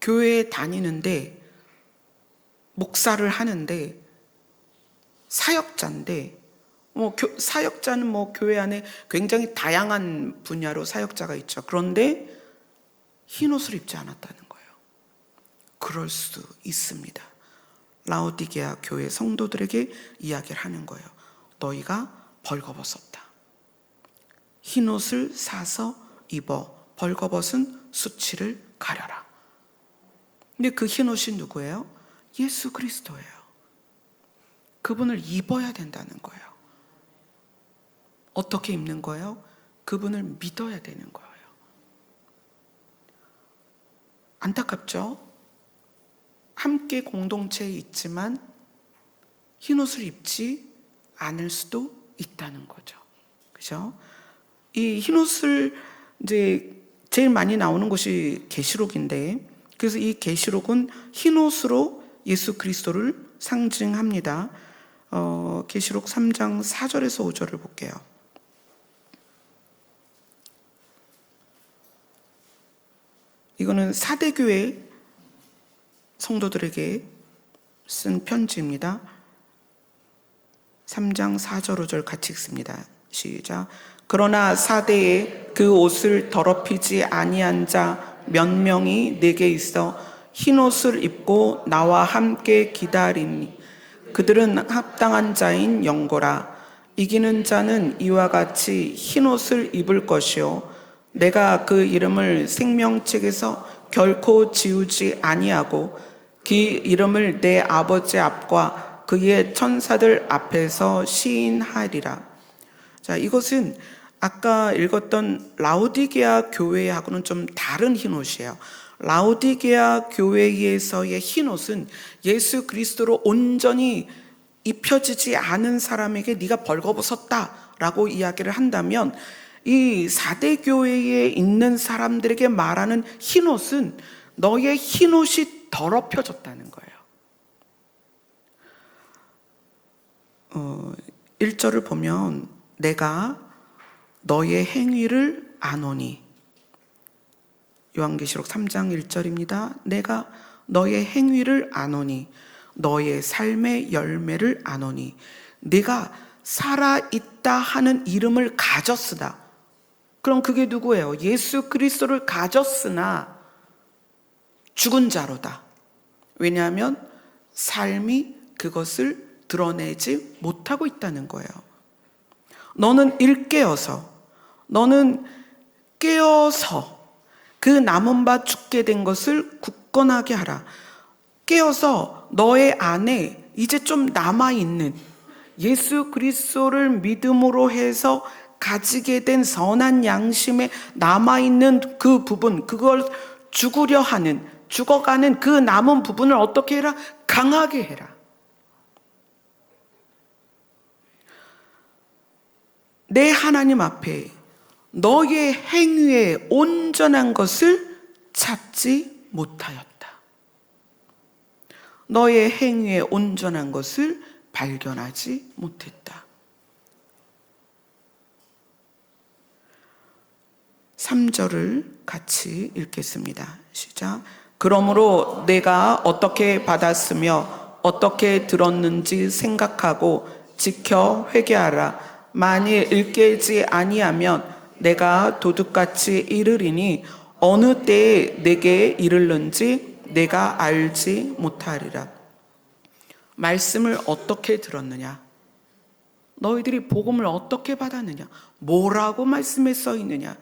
교회에 다니는데 목사를 하는데 사역자인데, 사역자는 교회 안에 굉장히 다양한 분야로 사역자가 있죠. 그런데 흰옷을 입지 않았다는 거예요. 그럴 수 있습니다. 라오디게아 교회 성도들에게 이야기를 하는 거예요. 너희가 벌거벗었다. 흰옷을 사서 입어 벌거벗은 수치를 가려라. 근데 그 흰옷이 누구예요? 예수 그리스도예요. 그분을 입어야 된다는 거예요. 어떻게 입는 거예요? 그분을 믿어야 되는 거예요. 안타깝죠? 함께 공동체에 있지만 흰옷을 입지 않을 수도 있다는 거죠. 그죠? 이 흰옷을 이제 제일 많이 나오는 곳이 계시록인데, 그래서 이 계시록은 흰옷으로 예수 그리스도를 상징합니다. 계시록 3장 4절에서 5절을 볼게요. 이거는 사대교회 성도들에게 쓴 편지입니다. 3장 4절 5절 같이 읽습니다. 시작. 그러나 사대에 그 옷을 더럽히지 아니한 자 몇 명이 내게 있어 흰옷을 입고 나와 함께 기다리니 그들은 합당한 자인 영고라. 이기는 자는 이와 같이 흰옷을 입을 것이요 내가 그 이름을 생명책에서 결코 지우지 아니하고 그 이름을 내 아버지 앞과 그의 천사들 앞에서 시인하리라. 자, 이것은 아까 읽었던 라오디게아 교회하고는 좀 다른 흰옷이에요. 라오디게아 교회에서의 흰옷은 예수 그리스도로 온전히 입혀지지 않은 사람에게 네가 벌거벗었다라고 이야기를 한다면, 이 4대 교회에 있는 사람들에게 말하는 흰옷은 너의 흰옷이 더럽혀졌다는 거예요. 1절을 보면 내가 너의 행위를 아노니, 요한계시록 3장 1절입니다. 내가 너의 행위를 아노니 너의 삶의 열매를 아노니 네가 살아있다 하는 이름을 가졌으나, 그럼 그게 누구예요? 예수 그리스도를 가졌으나 죽은 자로다. 왜냐하면 삶이 그것을 드러내지 못하고 있다는 거예요. 너는 너는 깨어서 그 남은 바 죽게 된 것을 굳건하게 하라. 깨어서 너의 안에 이제 좀 남아있는 예수 그리스도를 믿음으로 해서 가지게 된 선한 양심에 남아있는 그 부분, 그걸 죽어가는 그 남은 부분을 어떻게 해라? 강하게 해라. 내 하나님 앞에 너의 행위에 온전한 것을 찾지 못하였다. 너의 행위에 온전한 것을 발견하지 못했다. 3절을 같이 읽겠습니다. 시작. 그러므로 내가 어떻게 받았으며 어떻게 들었는지 생각하고 지켜 회개하라. 만일 일깨지 아니하면 내가 도둑같이 이르리니 어느 때에 내게 이르는지 내가 알지 못하리라. 말씀을 어떻게 들었느냐? 너희들이 복음을 어떻게 받았느냐? 뭐라고 말씀에 써 있느냐?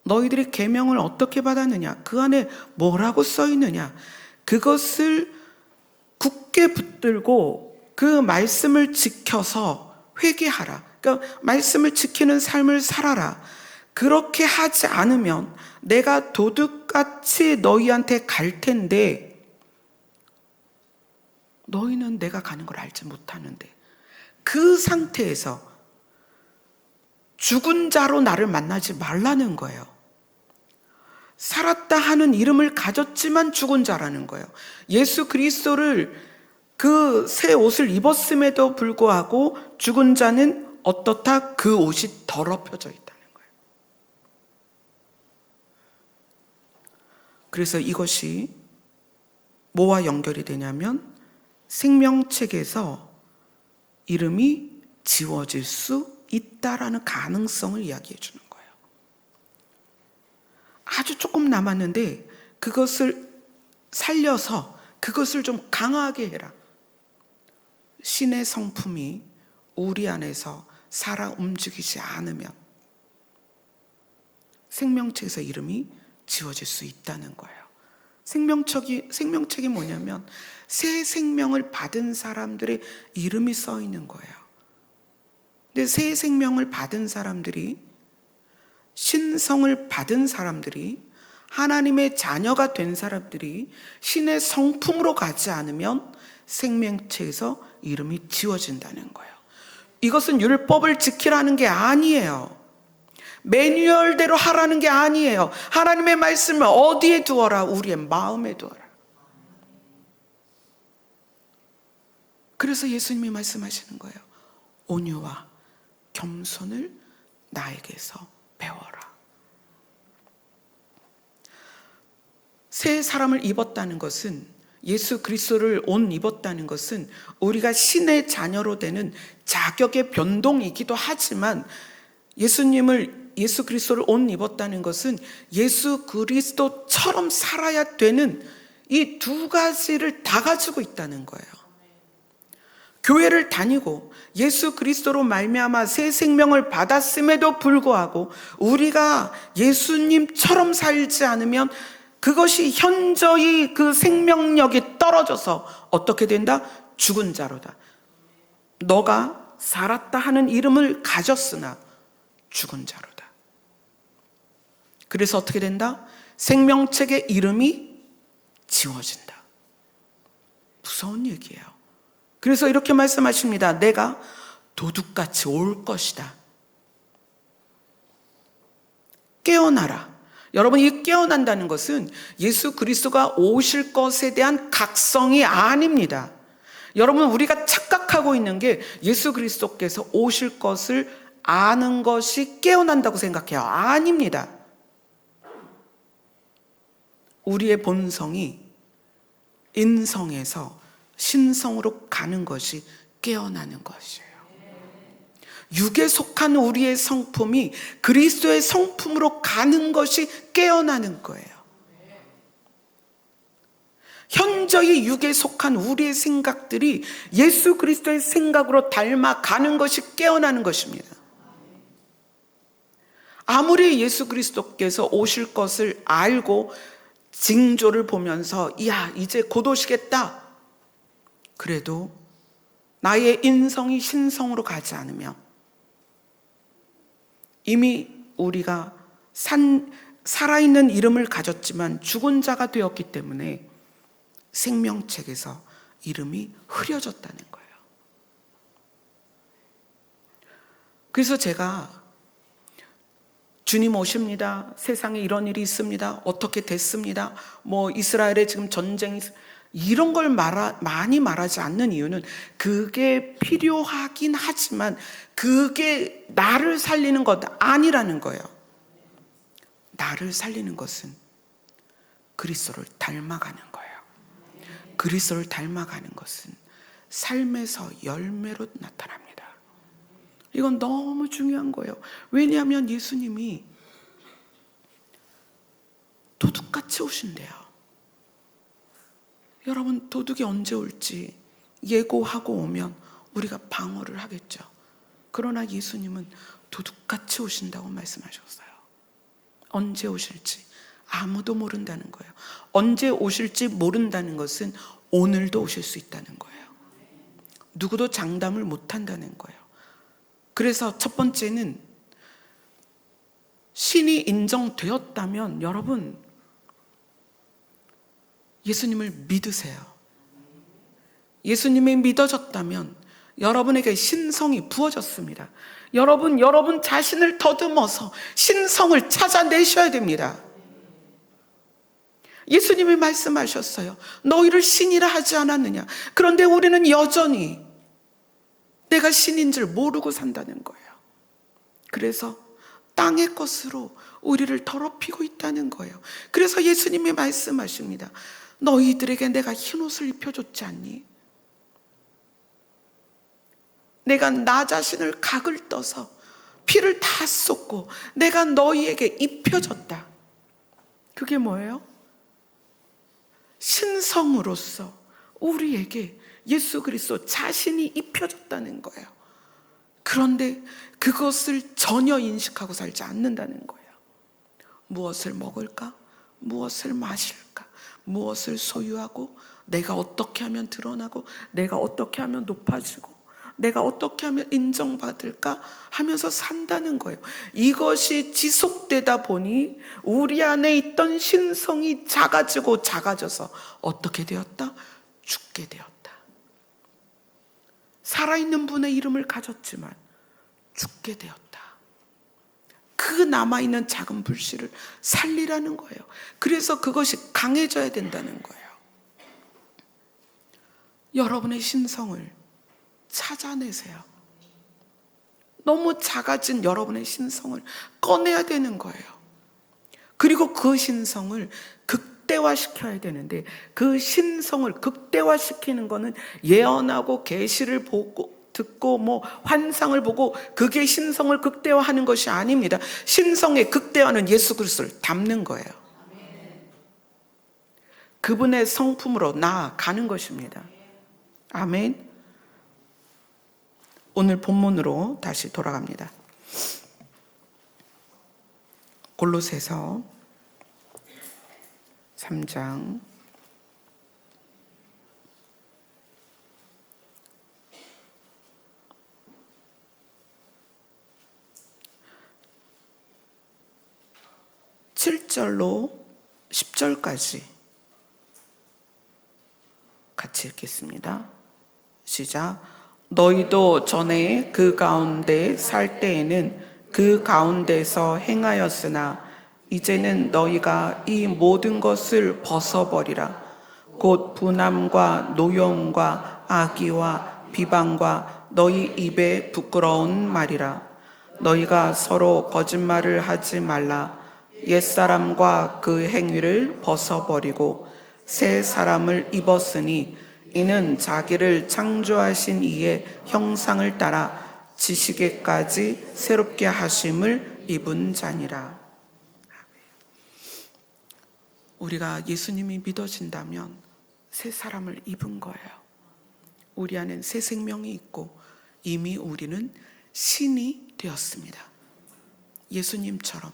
너희들이 계명을 어떻게 받았느냐? 그 안에 뭐라고 써 있느냐? 그것을 굳게 붙들고 그 말씀을 지켜서 회개하라. 그러니까 말씀을 지키는 삶을 살아라. 그렇게 하지 않으면 내가 도둑같이 너희한테 갈 텐데 너희는 내가 가는 걸 알지 못하는데, 그 상태에서 죽은 자로 나를 만나지 말라는 거예요. 살았다 하는 이름을 가졌지만 죽은 자라는 거예요. 예수 그리스도를 그 새 옷을 입었음에도 불구하고 죽은 자는 어떻다? 그 옷이 더럽혀져 있다는 거예요. 그래서 이것이 뭐와 연결이 되냐면 생명책에서 이름이 지워질 수 있다라는 가능성을 이야기해 주는 거예요. 아주 조금 남았는데 그것을 살려서 그것을 좀 강하게 해라. 신의 성품이 우리 안에서 살아 움직이지 않으면 생명책에서 이름이 지워질 수 있다는 거예요. 생명책이 뭐냐면 새 생명을 받은 사람들의 이름이 써 있는 거예요. 근데 새 생명을 받은 사람들이, 신성을 받은 사람들이, 하나님의 자녀가 된 사람들이 신의 성품으로 가지 않으면 생명책에서 이름이 지워진다는 거예요. 이것은 율법을 지키라는 게 아니에요. 매뉴얼대로 하라는 게 아니에요. 하나님의 말씀을 어디에 두어라? 우리의 마음에 두어라. 그래서 예수님이 말씀하시는 거예요. 온유와 겸손을 나에게서 배워라. 새 사람을 입었다는 것은, 예수 그리스도를 옷 입었다는 것은 우리가 신의 자녀로 되는 자격의 변동이기도 하지만, 예수 그리스도를 옷 입었다는 것은 예수 그리스도처럼 살아야 되는 이 두 가지를 다 가지고 있다는 거예요. 교회를 다니고 예수 그리스도로 말미암아 새 생명을 받았음에도 불구하고 우리가 예수님처럼 살지 않으면 그것이 현저히 그 생명력이 떨어져서 어떻게 된다? 죽은 자로다. 너가 살았다 하는 이름을 가졌으나 죽은 자로다. 그래서 어떻게 된다? 생명책의 이름이 지워진다. 무서운 얘기예요. 그래서 이렇게 말씀하십니다. 내가 도둑같이 올 것이다. 깨어나라. 여러분, 이 깨어난다는 것은 예수 그리스도가 오실 것에 대한 각성이 아닙니다. 여러분, 우리가 착각하고 있는 게 예수 그리스도께서 오실 것을 아는 것이 깨어난다고 생각해요. 아닙니다. 우리의 본성이 인성에서 신성으로 가는 것이 깨어나는 것이에요. 육에 속한 우리의 성품이 그리스도의 성품으로 가는 것이 깨어나는 거예요. 현저히 육에 속한 우리의 생각들이 예수 그리스도의 생각으로 닮아가는 것이 깨어나는 것입니다. 아무리 예수 그리스도께서 오실 것을 알고 징조를 보면서 야, 이제 곧 오시겠다, 그래도 나의 인성이 신성으로 가지 않으면 이미 우리가 살아있는 이름을 가졌지만 죽은 자가 되었기 때문에 생명책에서 이름이 흐려졌다는 거예요. 그래서 제가 주님 오십니다, 세상에 이런 일이 있습니다, 어떻게 됐습니다, 뭐 이스라엘에 지금 전쟁이, 이런 걸 많이 말하지 않는 이유는 그게 필요하긴 하지만 그게 나를 살리는 것 아니라는 거예요. 나를 살리는 것은 그리스도를 닮아가는 거예요. 그리스도를 닮아가는 것은 삶에서 열매로 나타납니다. 이건 너무 중요한 거예요. 왜냐하면 예수님이 도둑같이 오신대요. 여러분, 도둑이 언제 올지 예고하고 오면 우리가 방어를 하겠죠. 그러나 예수님은 도둑같이 오신다고 말씀하셨어요. 언제 오실지 아무도 모른다는 거예요. 언제 오실지 모른다는 것은 오늘도 오실 수 있다는 거예요. 누구도 장담을 못한다는 거예요. 그래서 첫 번째는 신이 인정되었다면 여러분, 예수님을 믿으세요. 예수님이 믿어졌다면 여러분에게 신성이 부어졌습니다. 여러분 자신을 더듬어서 신성을 찾아내셔야 됩니다. 예수님이 말씀하셨어요. 너희를 신이라 하지 않았느냐. 그런데 우리는 여전히 내가 신인 줄 모르고 산다는 거예요. 그래서 땅의 것으로 우리를 더럽히고 있다는 거예요. 그래서 예수님이 말씀하십니다. 너희들에게 내가 흰옷을 입혀줬지 않니? 내가 나 자신을 각을 떠서 피를 다 쏟고 내가 너희에게 입혀줬다. 그게 뭐예요? 신성으로서 우리에게 예수 그리스도 자신이 입혀졌다는 거예요. 그런데 그것을 전혀 인식하고 살지 않는다는 거예요. 무엇을 먹을까? 무엇을 마실까? 무엇을 소유하고 내가 어떻게 하면 드러나고 내가 어떻게 하면 높아지고 내가 어떻게 하면 인정받을까 하면서 산다는 거예요. 이것이 지속되다 보니 우리 안에 있던 신성이 작아져서 어떻게 되었다? 죽게 되었다. 살아있는 분의 이름을 가졌지만 죽게 되었다. 그 남아있는 작은 불씨를 살리라는 거예요. 그래서 그것이 강해져야 된다는 거예요. 여러분의 신성을 찾아내세요. 너무 작아진 여러분의 신성을 꺼내야 되는 거예요. 그리고 그 신성을 극대화시켜야 되는데 그 신성을 극대화시키는 거는 예언하고 계시를 보고 듣고 뭐 환상을 보고 그게 신성을 극대화하는 것이 아닙니다. 신성의 극대화는 예수 그리스도를 닮는 거예요. 그분의 성품으로 나아가는 것입니다. 아멘. 오늘 본문으로 다시 돌아갑니다. 골로새서 3장 7절로 10절까지 같이 읽겠습니다. 시작. 너희도 전에 그 가운데 살 때에는 그 가운데서 행하였으나 이제는 너희가 이 모든 것을 벗어버리라. 곧 분함과 노여움과 악의와 비방과 너희 입에 부끄러운 말이라. 너희가 서로 거짓말을 하지 말라. 옛사람과 그 행위를 벗어버리고 새 사람을 입었으니 이는 자기를 창조하신 이의 형상을 따라 지식에까지 새롭게 하심을 입은 자니라. 우리가 예수님이 믿어진다면 새 사람을 입은 거예요. 우리 안엔 새 생명이 있고 이미 우리는 신이 되었습니다. 예수님처럼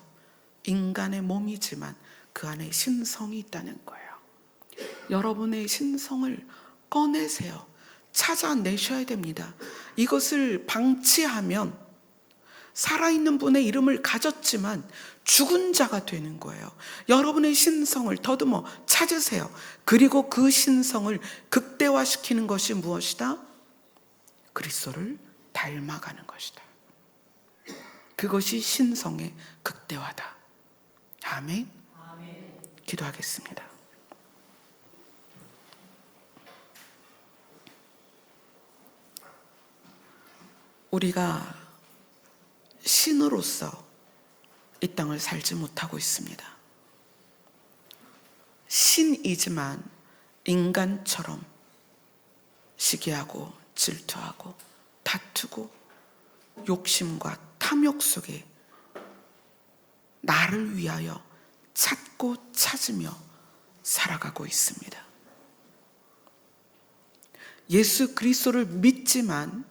인간의 몸이지만 그 안에 신성이 있다는 거예요. 여러분의 신성을 꺼내세요. 찾아내셔야 됩니다. 이것을 방치하면 살아있는 분의 이름을 가졌지만 죽은 자가 되는 거예요. 여러분의 신성을 더듬어 찾으세요. 그리고 그 신성을 극대화시키는 것이 무엇이다? 그리스도를 닮아가는 것이다. 그것이 신성의 극대화다. 아멘. 기도하겠습니다. 우리가 신으로서 이 땅을 살지 못하고 있습니다. 신이지만 인간처럼 시기하고 질투하고 다투고 욕심과 탐욕 속에 나를 위하여 찾고 찾으며 살아가고 있습니다. 예수 그리스도를 믿지만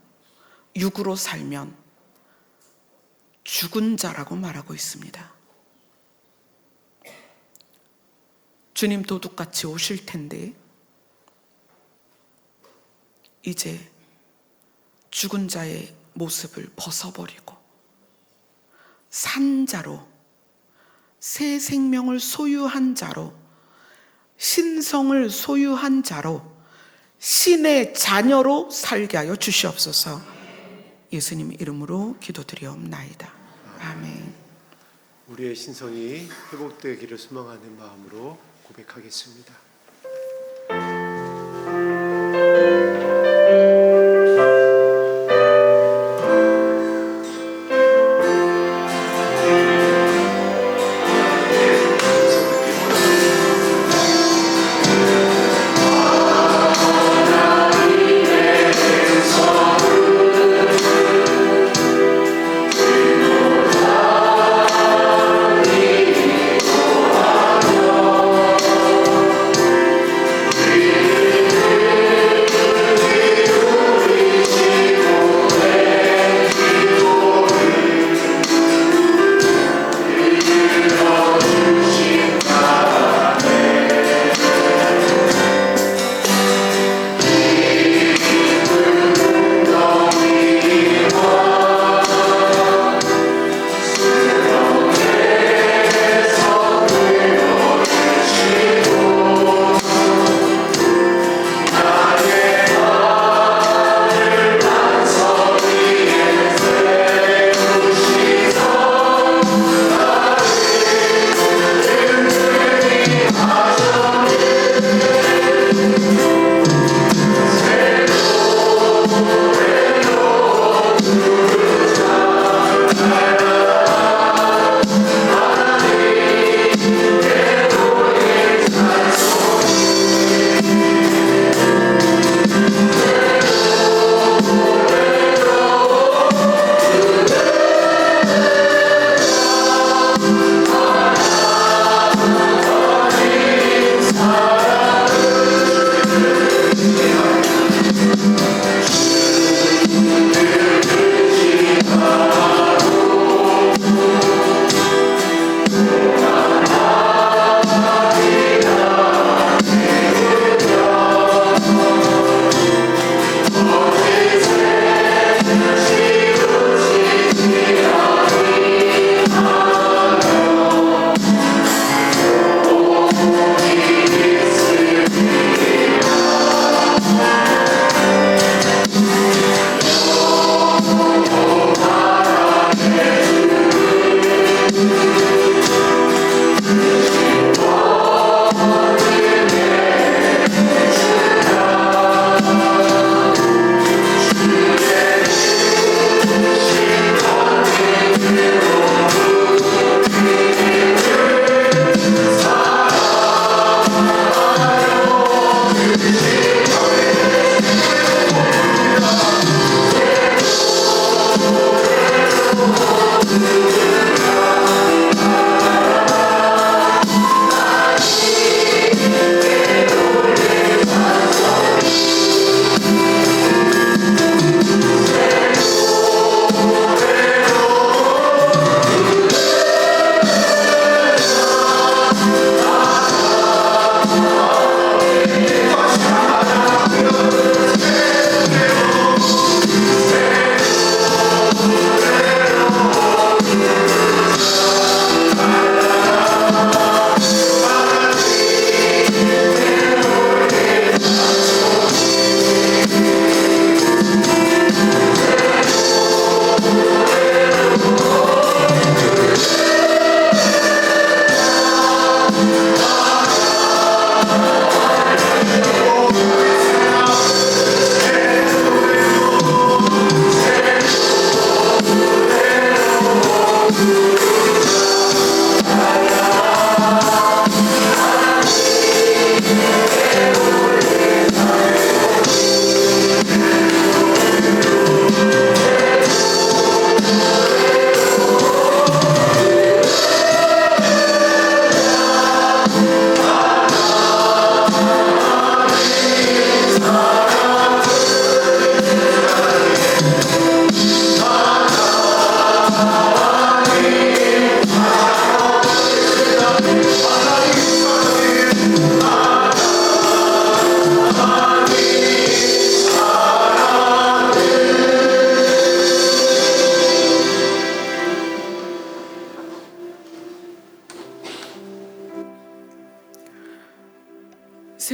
육으로 살면 죽은 자라고 말하고 있습니다. 주님 도둑같이 오실 텐데 이제 죽은 자의 모습을 벗어버리고 산 자로, 새 생명을 소유한 자로, 신성을 소유한 자로, 신의 자녀로 살게 하여 주시옵소서. 예수님 이름으로 기도드리옵나이다. 아멘. 우리의 신성이 회복되기를 소망하는 마음으로 고백하겠습니다.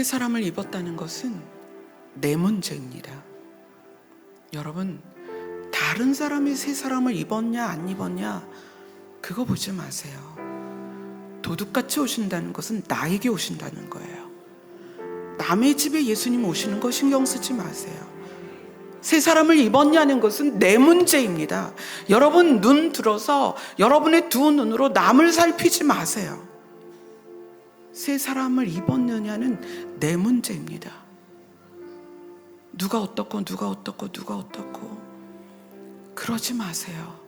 사람을 입었다는 것은 내 문제입니다. 여러분, 다른 사람이 새 사람을 입었냐 안 입었냐 그거 보지 마세요. 도둑같이 오신다는 것은 나에게 오신다는 거예요. 남의 집에 예수님 오시는 거 신경 쓰지 마세요. 새 사람을 입었냐는 것은 내 문제입니다. 여러분, 눈 들어서 여러분의 두 눈으로 남을 살피지 마세요. 새 사람을 입었느냐는 내 문제입니다. 누가 어떻고 누가 어떻고 누가 어떻고 그러지 마세요.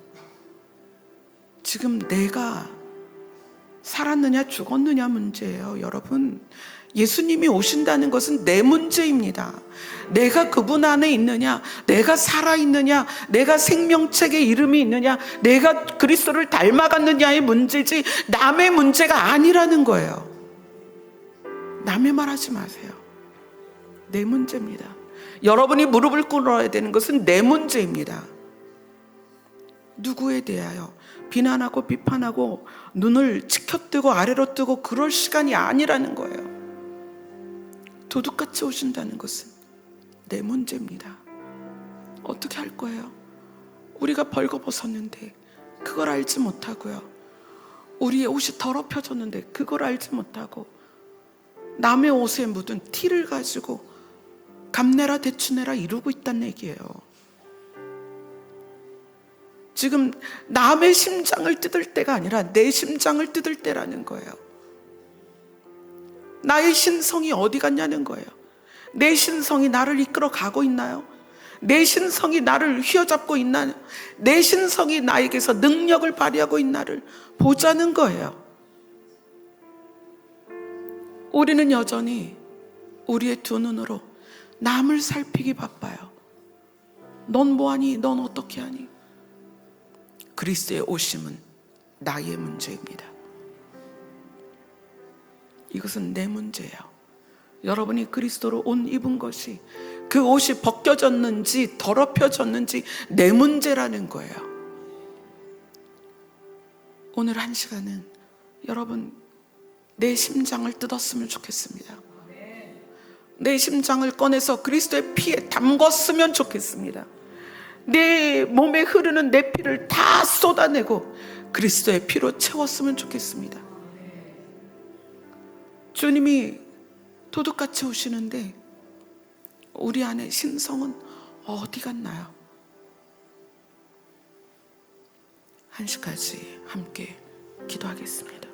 지금 내가 살았느냐 죽었느냐 문제예요. 여러분, 예수님이 오신다는 것은 내 문제입니다. 내가 그분 안에 있느냐, 내가 살아있느냐, 내가 생명책에 이름이 있느냐, 내가 그리스도를 닮아갔느냐의 문제지 남의 문제가 아니라는 거예요. 남의 말 하지 마세요. 내 문제입니다. 여러분이 무릎을 꿇어야 되는 것은 내 문제입니다. 누구에 대하여 비난하고 비판하고 눈을 치켜뜨고 아래로 뜨고 그럴 시간이 아니라는 거예요. 도둑같이 오신다는 것은 내 문제입니다. 어떻게 할 거예요? 우리가 벌거벗었는데 그걸 알지 못하고요. 우리의 옷이 더럽혀졌는데 그걸 알지 못하고 남의 옷에 묻은 티를 가지고 값내라 대추내라 이루고 있다는 얘기예요. 지금 남의 심장을 뜯을 때가 아니라 내 심장을 뜯을 때라는 거예요. 나의 신성이 어디 갔냐는 거예요. 내 신성이 나를 이끌어 가고 있나요? 내 신성이 나를 휘어잡고 있나요? 내 신성이 나에게서 능력을 발휘하고 있나를 보자는 거예요. 우리는 여전히 우리의 두 눈으로 남을 살피기 바빠요. 넌 뭐하니? 넌 어떻게 하니? 그리스도의 오심은 나의 문제입니다. 이것은 내 문제예요. 여러분이 그리스도로 옷 입은 것이 그 옷이 벗겨졌는지 더럽혀졌는지 내 문제라는 거예요. 오늘 한 시간은 여러분 내 심장을 뜯었으면 좋겠습니다. 내 심장을 꺼내서 그리스도의 피에 담궜으면 좋겠습니다. 내 몸에 흐르는 내 피를 다 쏟아내고 그리스도의 피로 채웠으면 좋겠습니다. 주님이 도둑같이 오시는데 우리 안에 신성은 어디 갔나요? 1시까지 함께 기도하겠습니다.